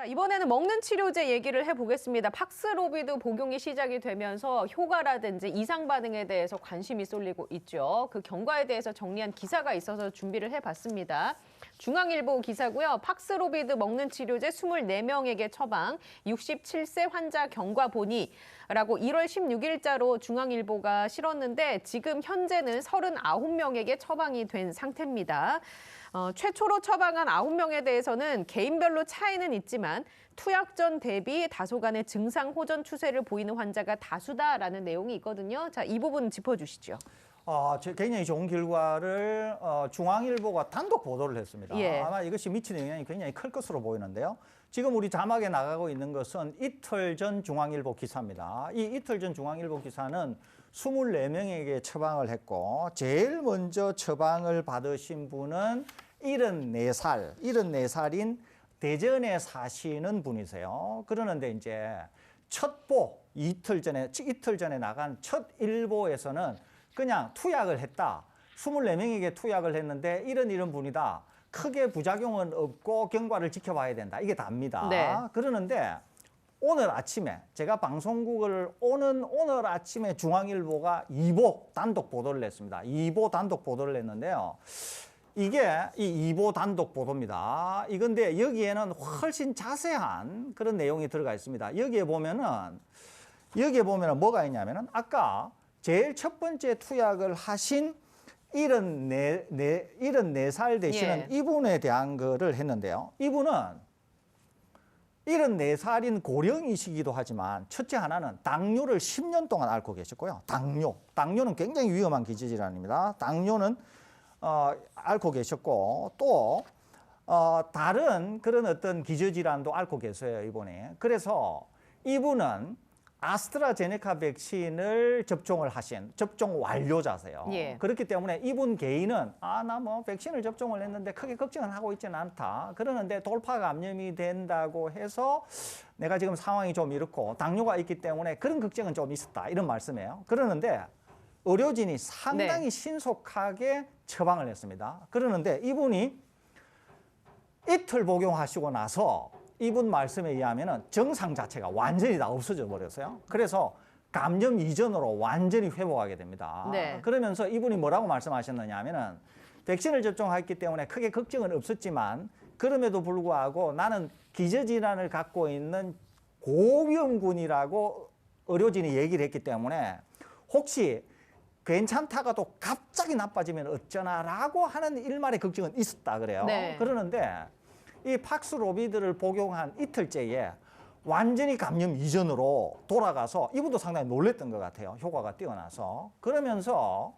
자, 이번에는 먹는 치료제 얘기를 해보겠습니다. 팍스로비드 복용이 시작이 되면서 효과라든지 이상 반응에 대해서 관심이 쏠리고 있죠. 그 경과에 대해서 정리한 기사가 있어서 준비를 해봤습니다. 중앙일보 기사고요. 팍스로비드 먹는 치료제 24명에게 처방, 67세 환자 경과 보니 라고 1월 16일자로 중앙일보가 실었는데 지금 현재는 39명에게 처방이 된 상태입니다. 최초로 처방한 9명에 대해서는 개인별로 차이는 있지만 투약 전 대비 다소간의 증상 호전 추세를 보이는 환자가 다수다라는 내용이 있거든요. 자, 이 부분 짚어주시죠. 굉장히 좋은 결과를 중앙일보가 단독 보도를 했습니다. 예. 아마 이것이 미치는 영향이 굉장히 클 것으로 보이는데요. 지금 우리 자막에 나가고 있는 것은 이틀 전 중앙일보 기사입니다. 이 이틀 전 중앙일보 기사는 24명에게 처방을 했고 제일 먼저 처방을 받으신 분은 74살인 대전에 사시는 분이세요. 그러는데 이제 이틀 전에 나간 첫 일보에서는 그냥 투약을 했다. 24명에게 투약을 했는데 이런 분이다. 크게 부작용은 없고 경과를 지켜봐야 된다. 이게 답니다. 네. 그러는데 오늘 아침에 제가 방송국을 오는 오늘 아침에 중앙일보가 2보 단독 보도를 냈습니다. 2보 단독 보도를 냈는데요. 이게 이 2보 단독 보도입니다. 이건데 여기에는 훨씬 자세한 그런 내용이 들어가 있습니다. 여기에 보면은 뭐가 있냐면은 아까 제일 첫 번째 투약을 하신 74살 되시는 이분에 대한 거를 했는데요. 이분은 74살인 고령이시기도 하지만 첫째 하나는 당뇨를 10년 동안 앓고 계셨고요. 당뇨는 굉장히 위험한 기저질환입니다. 당뇨는 앓고 계셨고 또 다른 그런 어떤 기저질환도 앓고 계세요, 이분이. 그래서 이분은 아스트라제네카 백신을 접종을 하신 접종 완료자세요. 예. 그렇기 때문에 이분 개인은 나 뭐 백신을 접종을 했는데 크게 걱정은 하고 있지는 않다. 그러는데 돌파 감염이 된다고 해서 내가 지금 상황이 좀 이렇고 당뇨가 있기 때문에 그런 걱정은 좀 있었다. 이런 말씀이에요. 그러는데 의료진이 상당히 신속하게 처방을 했습니다. 그러는데 이분이 이틀 복용하시고 나서 이분 말씀에 의하면 증상 자체가 완전히 다 없어져 버렸어요. 그래서 감염 이전으로 완전히 회복하게 됩니다. 네. 그러면서 이분이 뭐라고 말씀하셨느냐 하면은 백신을 접종했기 때문에 크게 걱정은 없었지만 그럼에도 불구하고 나는 기저질환을 갖고 있는 고위험군이라고 의료진이 얘기를 했기 때문에 혹시 괜찮다가도 갑자기 나빠지면 어쩌나라고 하는 일말의 걱정은 있었다 그래요. 네. 그러는데 이 팍스로비드를 복용한 이틀째에 완전히 감염 이전으로 돌아가서 이분도 상당히 놀랬던 것 같아요. 효과가 뛰어나서. 그러면서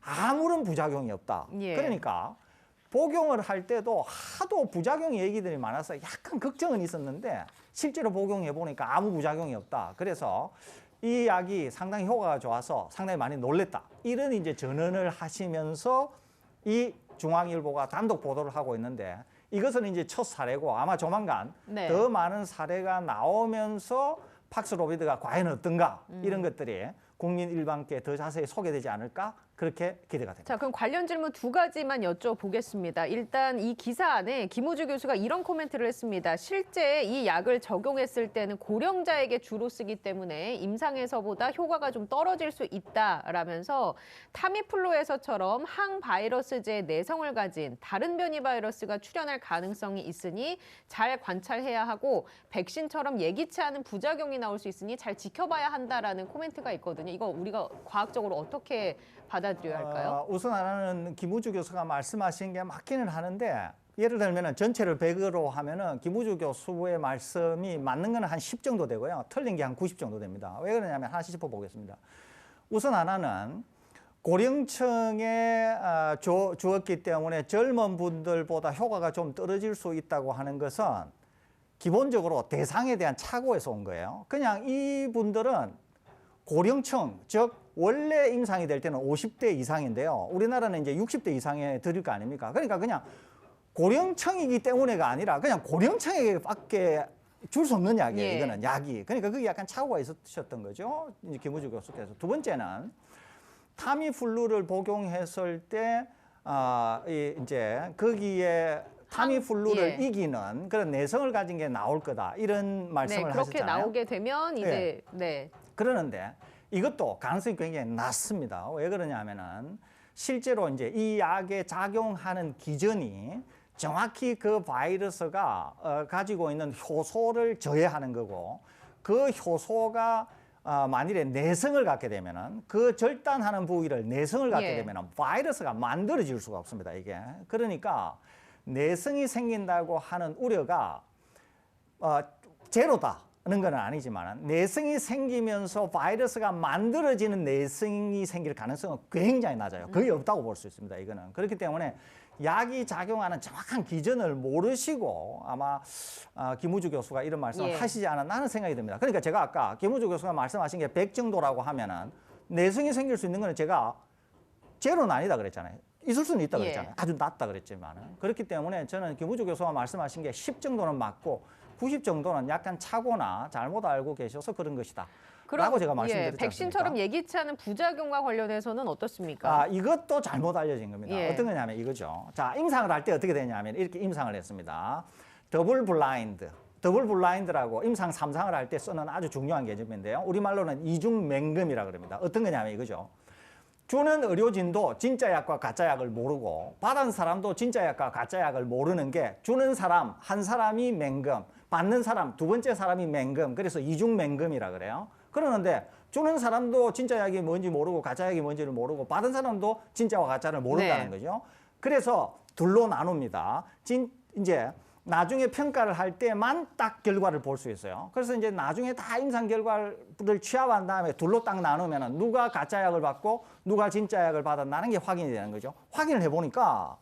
아무런 부작용이 없다. 예. 그러니까 복용을 할 때도 하도 부작용 얘기들이 많아서 약간 걱정은 있었는데 실제로 복용해 보니까 아무 부작용이 없다. 그래서 이 약이 상당히 효과가 좋아서 상당히 많이 놀랬다. 이런 이제 전언을 하시면서 이 중앙일보가 단독 보도를 하고 있는데 이것은 이제 첫 사례고 아마 조만간 더 많은 사례가 나오면서 팍스로비드가 과연 어떤가 이런 것들이 국민 일반께 더 자세히 소개되지 않을까 그렇게 기대가 됩니다. 자, 그럼 관련 질문 2가지만 여쭤보겠습니다. 일단 이 기사 안에 김우주 교수가 이런 코멘트를 했습니다. 실제 이 약을 적용했을 때는 고령자에게 주로 쓰기 때문에 임상에서보다 효과가 좀 떨어질 수 있다라면서 타미플루에서처럼 항바이러스제 내성을 가진 다른 변이 바이러스가 출현할 가능성이 있으니 잘 관찰해야 하고 백신처럼 예기치 않은 부작용이 나올 수 있으니 잘 지켜봐야 한다라는 코멘트가 있거든요. 이거 우리가 과학적으로 어떻게 받아들여야 할까요? 우선 하나는 김우주 교수가 말씀하신 게 맞기는 하는데 예를 들면 전체를 100으로 하면은 김우주 교수의 말씀이 맞는 건 한 10 정도 되고요. 틀린 게 한 90 정도 됩니다. 왜 그러냐면 하나씩 짚어보겠습니다. 우선 하나는 고령층에 주었기 때문에 젊은 분들보다 효과가 좀 떨어질 수 있다고 하는 것은 기본적으로 대상에 대한 착오에서 온 거예요. 그냥 이분들은 고령층, 즉 원래 임상이 될 때는 50대 이상인데요. 우리나라는 이제 60대 이상에 드릴 거 아닙니까? 그러니까 그냥 고령층이기 때문에가 아니라 그냥 고령층에게밖에 줄 수 없는 약이에요. 이거는 약이. 그러니까 그게 약간 착오가 있으셨던 거죠. 이제 김우주 교수께서. 두 번째는 타미플루를 복용했을 때 이제 거기에 타미플루를 예. 이기는 그런 내성을 가진 게 나올 거다. 이런 네, 말씀을 그렇게 하셨잖아요. 나오게 되면 이제 네. 그러는데 이것도 가능성이 굉장히 낮습니다. 왜 그러냐면은 실제로 이제 이 약에 작용하는 기전이 정확히 그 바이러스가 가지고 있는 효소를 저해하는 거고 그 효소가 만일에 내성을 갖게 되면은 그 절단하는 부위를 내성을 갖게 예. 되면은 바이러스가 만들어질 수가 없습니다. 이게 그러니까 내성이 생긴다고 하는 우려가 제로다는 건 아니지만 내성이 생기면서 바이러스가 만들어지는 내성이 생길 가능성은 굉장히 낮아요. 거의 없다고 볼 수 있습니다. 이거는 그렇기 때문에 약이 작용하는 정확한 기전을 모르시고 아마 김우주 교수가 이런 말씀을 예. 하시지 않았나 하는 생각이 듭니다. 그러니까 제가 아까 김우주 교수가 말씀하신 게 100 정도라고 하면은 내성이 생길 수 있는 거는 제가 제로는 아니다 그랬잖아요. 있을 수는 있다 그랬잖아요. 아주 낮다 그랬지만은 그렇기 때문에 저는 김우주 교수가 말씀하신 게 10 정도는 맞고 90 정도는 약간 착오나 잘못 알고 계셔서 그런 것이다. 라고 제가 말씀드렸지 않습니까? 백신처럼 예기치 않은 부작용과 관련해서는 어떻습니까? 이것도 잘못 알려진 겁니다. 예. 어떤 거냐면 이거죠. 자, 임상을 할 때 어떻게 되냐면 이렇게 임상을 했습니다. 더블 블라인드. 더블 블라인드라고 임상 3상을 할 때 쓰는 아주 중요한 개념인데요. 우리말로는 이중 맹금이라 그럽니다. 어떤 거냐면 이거죠. 주는 의료진도 진짜 약과 가짜 약을 모르고 받은 사람도 진짜 약과 가짜 약을 모르는 게 주는 사람 한 사람이 맹금, 받는 사람 두 번째 사람이 맹금. 그래서 이중 맹금이라 그래요. 그러는데 주는 사람도 진짜 약이 뭔지 모르고 가짜 약이 뭔지를 모르고 받은 사람도 진짜와 가짜를 모른다는 거죠. 그래서 둘로 나눕니다. 이제 나중에 평가를 할 때만 딱 결과를 볼 수 있어요. 그래서 이제 나중에 다 임상 결과를 취합한 다음에 둘로 딱 나누면은 누가 가짜 약을 받고 누가 진짜 약을 받았나는 게 확인이 되는 거죠. 확인을 해보니까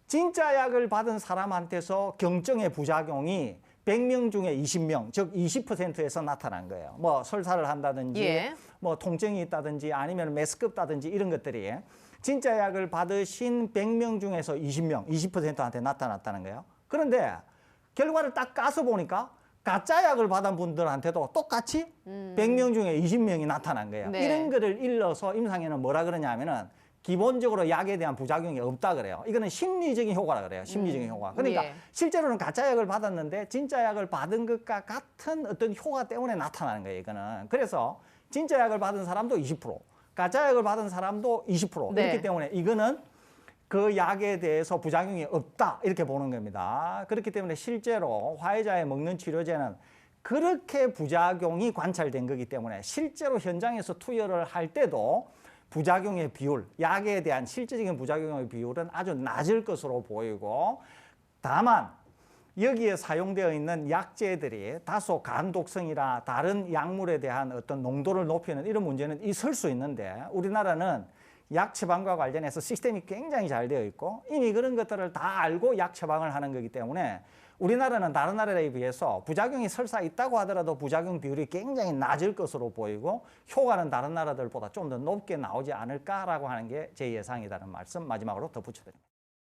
진짜 약을 받은 사람한테서 경증의 부작용이 100명 중에 20명, 즉 20%에서 나타난 거예요. 뭐 설사를 한다든지, 예. 뭐 통증이 있다든지, 아니면 메스껍다든지 이런 것들이 진짜 약을 받으신 100명 중에서 20명, 20%한테 나타났다는 거예요. 그런데 결과를 딱 까서 보니까 가짜 약을 받은 분들한테도 똑같이 100명 중에 20명이 나타난 거예요. 네. 이런 거를 일러서 임상에는 뭐라 그러냐면은 기본적으로 약에 대한 부작용이 없다 그래요. 이거는 심리적인 효과라 그래요. 심리적인 효과. 그러니까 예. 실제로는 가짜 약을 받았는데 진짜 약을 받은 것과 같은 어떤 효과 때문에 나타나는 거예요. 이거는. 그래서 진짜 약을 받은 사람도 20%, 가짜 약을 받은 사람도 20%. 네. 이렇기 때문에 이거는 그 약에 대해서 부작용이 없다 이렇게 보는 겁니다. 그렇기 때문에 실제로 화이자에 먹는 치료제는 그렇게 부작용이 관찰된 거기 때문에 실제로 현장에서 투여를 할 때도 부작용의 비율, 약에 대한 실질적인 부작용의 비율은 아주 낮을 것으로 보이고 다만 여기에 사용되어 있는 약제들이 다소 간독성이나 다른 약물에 대한 어떤 농도를 높이는 이런 문제는 있을 수 있는데 우리나라는 약 처방과 관련해서 시스템이 굉장히 잘 되어 있고 이미 그런 것들을 다 알고 약 처방을 하는 거기 때문에 우리나라는 다른 나라에 비해서 부작용이 설사 있다고 하더라도 부작용 비율이 굉장히 낮을 것으로 보이고 효과는 다른 나라들보다 좀 더 높게 나오지 않을까라고 하는 게 제 예상이라는 말씀 마지막으로 덧붙여드립니다.